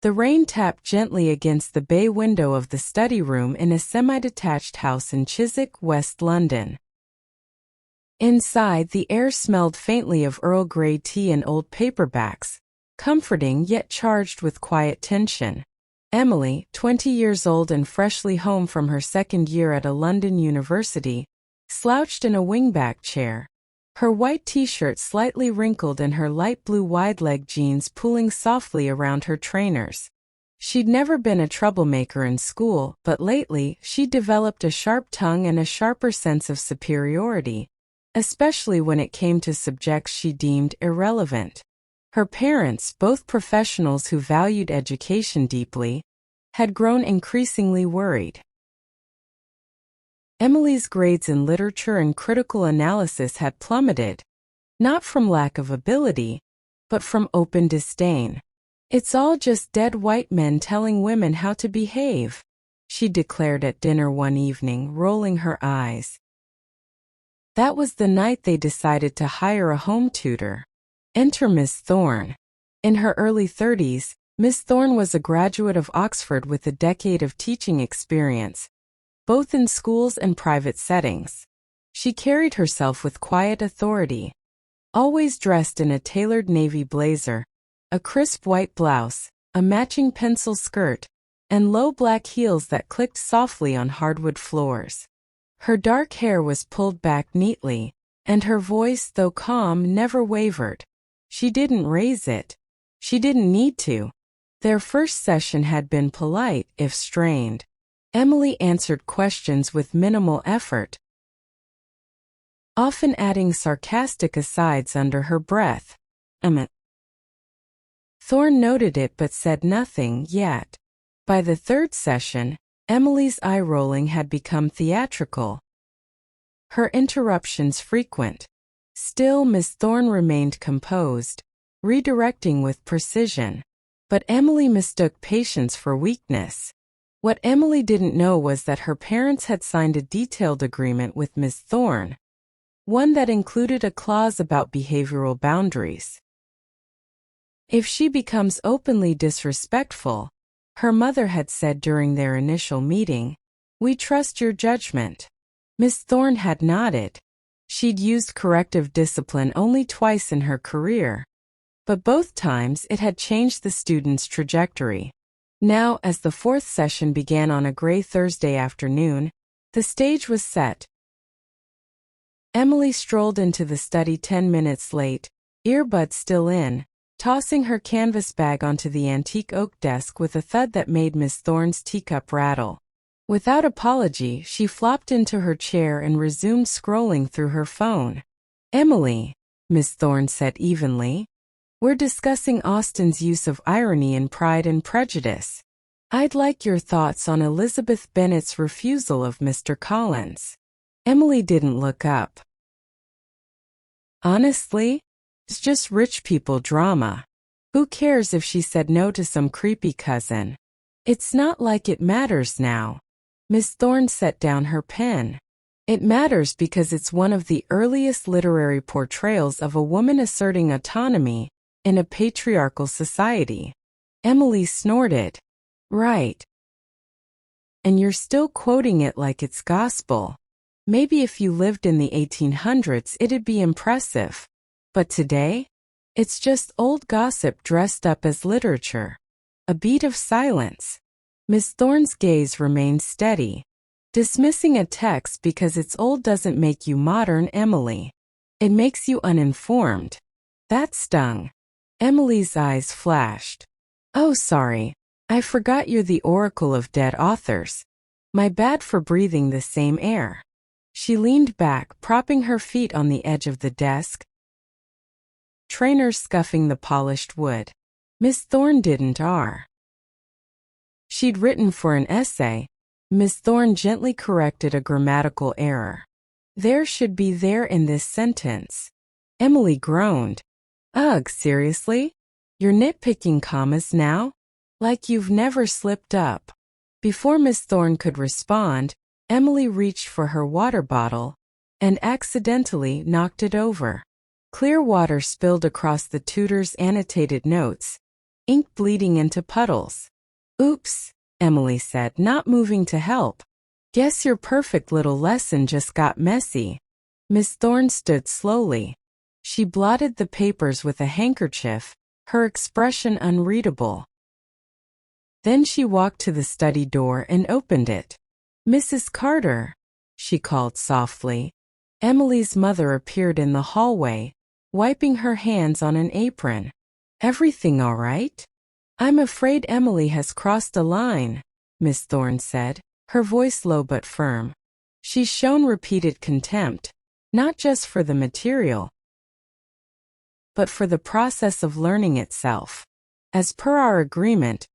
The rain tapped gently against the bay window of the study room in a semi-detached house in Chiswick, West London. Inside, the air smelled faintly of Earl Grey tea and old paperbacks, comforting yet charged with quiet tension. Emily, 20 years old and freshly home from her second year at a London university, slouched in a wingback chair, her white t-shirt slightly wrinkled and her light blue wide-leg jeans pulling softly around her trainers. She'd never been a troublemaker in school, but lately she'd developed a sharp tongue and a sharper sense of superiority, especially when it came to subjects she deemed irrelevant. Her parents, both professionals who valued education deeply, had grown increasingly worried. Emily's grades in literature and critical analysis had plummeted, not from lack of ability, but from open disdain. "It's all just dead white men telling women how to behave," she declared at dinner one evening, rolling her eyes. That was the night they decided to hire a home tutor. Enter Miss Thorne. In her early 30s, Miss Thorne was a graduate of Oxford with a decade of teaching experience, both in schools and private settings. She carried herself with quiet authority, always dressed in a tailored navy blazer, a crisp white blouse, a matching pencil skirt, and low black heels that clicked softly on hardwood floors. Her dark hair was pulled back neatly, and her voice, though calm, never wavered. She didn't raise it. She didn't need to. Their first session had been polite, if strained. Emily answered questions with minimal effort, often adding sarcastic asides under her breath. Thorne noted it but said nothing yet. By the third session, Emily's eye-rolling had become theatrical, her interruptions frequent. Still, Miss Thorne remained composed, redirecting with precision. But Emily mistook patience for weakness. What Emily didn't know was that her parents had signed a detailed agreement with Miss Thorne, one that included a clause about behavioral boundaries. If she becomes openly disrespectful, her mother had said during their initial meeting, "We trust your judgment." Miss Thorne had nodded. She'd used corrective discipline only twice in her career, but both times it had changed the student's trajectory. Now, as the fourth session began on a gray Thursday afternoon, the stage was set. Emily strolled into the study 10 minutes late, earbuds still in, tossing her canvas bag onto the antique oak desk with a thud that made Miss Thorne's teacup rattle. Without apology, she flopped into her chair and resumed scrolling through her phone. "Emily," Miss Thorne said evenly, "we're discussing Austen's use of irony in Pride and Prejudice. I'd like your thoughts on Elizabeth Bennet's refusal of Mr. Collins." Emily didn't look up. "Honestly, it's just rich people drama. Who cares if she said no to some creepy cousin? It's not like it matters now." Miss Thorne set down her pen. "It matters because it's one of the earliest literary portrayals of a woman asserting autonomy in a patriarchal society." Emily snorted. "Right. And you're still quoting it like it's gospel. Maybe if you lived in the 1800s it'd be impressive. But today? It's just old gossip dressed up as literature." A beat of silence. Miss Thorne's gaze remained steady. "Dismissing a text because it's old doesn't make you modern, Emily. It makes you uninformed." That stung. Emily's eyes flashed. "Oh, sorry. I forgot you're the oracle of dead authors. My bad for breathing the same air." She leaned back, propping her feet on the edge of the desk, trainers scuffing the polished wood. Miss Thorne didn't She'd written for an essay. Miss Thorne gently corrected a grammatical error. "There should be there in this sentence." Emily groaned. "Ugh, seriously? You're nitpicking commas now? Like you've never slipped up." Before Miss Thorne could respond, Emily reached for her water bottle and accidentally knocked it over. Clear water spilled across the tutor's annotated notes, ink bleeding into puddles. Oops, Emily said, not moving to help. Guess your perfect little lesson just got messy. Miss Thorne stood slowly. She blotted the papers with a handkerchief, her expression unreadable. Then she walked to the study door and opened it. Mrs. Carter, she called softly. Emily's mother appeared in the hallway, wiping her hands on an apron. Everything all right? I'm afraid Emily has crossed a line, Miss Thorne said, her voice low but firm. She's shown repeated contempt, not just for the material, but for the process of learning itself. As per our agreement,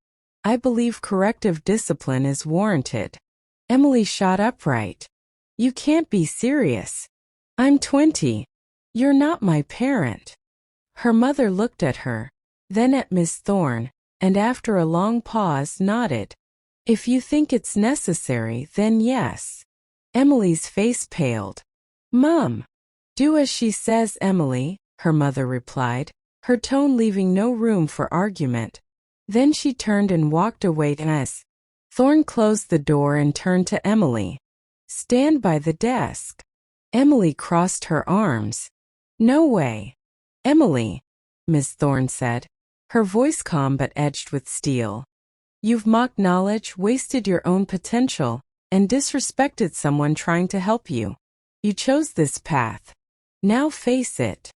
I believe corrective discipline is warranted. Emily shot upright. You can't be serious. I'm 20. You're not my parent. Her mother looked at her, then at Miss Thorne, and after a long pause nodded. If you think it's necessary, then yes. Emily's face paled. Mum, do as she says, Emily, her mother replied, her tone leaving no room for argument. Then she turned and walked away as Thorne closed the door and turned to Emily. Stand by the desk. Emily crossed her arms. No way. Emily, Miss Thorne said, her voice calm but edged with steel. You've mocked knowledge, wasted your own potential, and disrespected someone trying to help you. You chose this path. Now face it.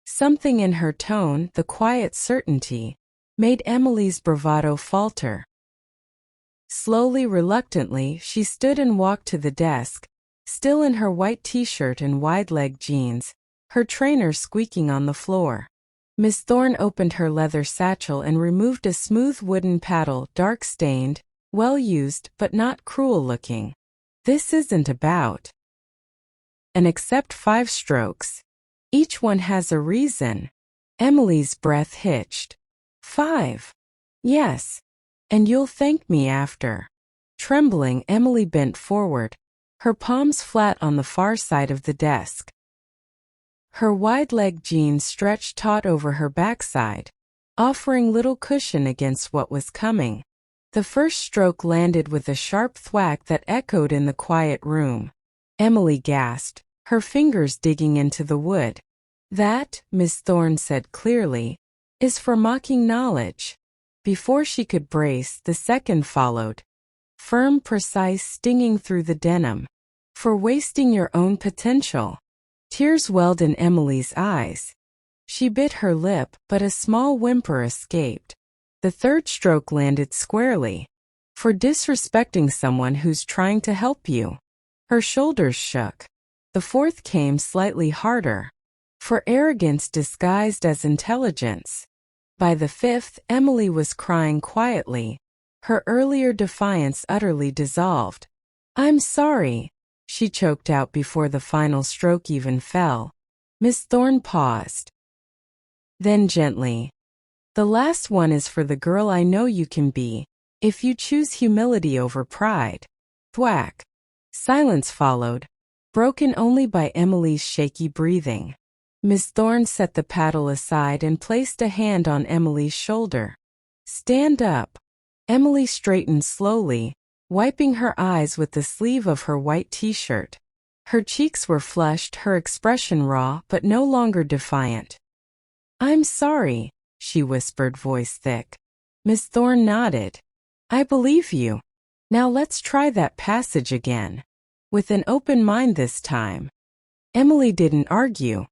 Something in her tone, the quiet certainty, made Emily's bravado falter. Slowly, reluctantly, she stood and walked to the desk, still in her white t-shirt and wide-leg jeans, her trainer squeaking on the floor. Miss Thorne opened her leather satchel and removed a smooth wooden paddle, dark-stained, well-used but not cruel-looking. This isn't about and accept 5 strokes. Each one has a reason. Emily's breath hitched. 5. Yes. And you'll thank me after. Trembling, Emily bent forward, her palms flat on the far side of the desk. Her wide-leg jeans stretched taut over her backside, offering little cushion against what was coming. The first stroke landed with a sharp thwack that echoed in the quiet room. Emily gasped, her fingers digging into the wood. That, Miss Thorne said clearly, is for mocking knowledge. Before she could brace, the second followed. Firm, precise, stinging through the denim. For wasting your own potential. Tears welled in Emily's eyes. She bit her lip, but a small whimper escaped. The third stroke landed squarely. For disrespecting someone who's trying to help you. Her shoulders shook. The fourth came slightly harder. For arrogance disguised as intelligence. By the fifth, Emily was crying quietly, her earlier defiance utterly dissolved. I'm sorry, she choked out before the final stroke even fell. Miss Thorne paused. Then gently, the last one is for the girl I know you can be, if you choose humility over pride. Thwack. Silence followed, broken only by Emily's shaky breathing. Miss Thorne set the paddle aside and placed a hand on Emily's shoulder. Stand up. Emily straightened slowly, wiping her eyes with the sleeve of her white t-shirt. Her cheeks were flushed, her expression raw but no longer defiant. I'm sorry, she whispered, voice thick. Miss Thorne nodded. I believe you. Now let's try that passage again. With an open mind this time. Emily didn't argue.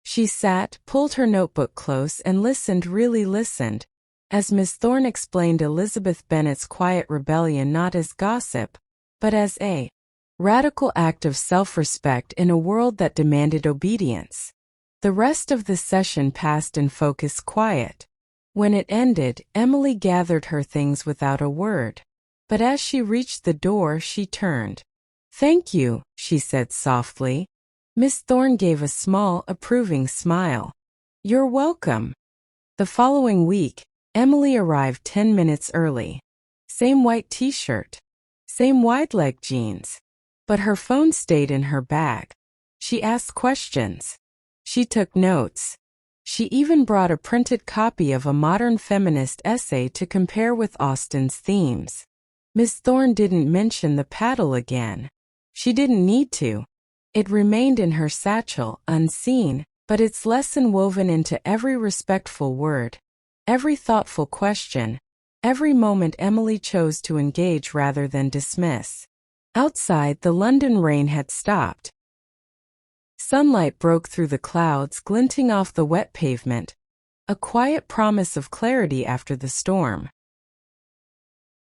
She sat, pulled her notebook close and listened, really listened, as Miss Thorne explained Elizabeth Bennet's quiet rebellion not as gossip, but as a radical act of self-respect in a world that demanded obedience. The rest of the session passed in focused quiet. When it ended, Emily gathered her things without a word. But as she reached the door, she turned. Thank you, she said softly. Miss Thorne gave a small, approving smile. You're welcome. The following week, Emily arrived 10 minutes early. Same white t-shirt. Same wide-leg jeans. But her phone stayed in her bag. She asked questions. She took notes. She even brought a printed copy of a modern feminist essay to compare with Austen's themes. Miss Thorne didn't mention the paddle again. She didn't need to. It remained in her satchel, unseen, but its lesson woven into every respectful word, every thoughtful question, every moment Emily chose to engage rather than dismiss. Outside, the London rain had stopped. Sunlight broke through the clouds, glinting off the wet pavement, a quiet promise of clarity after the storm.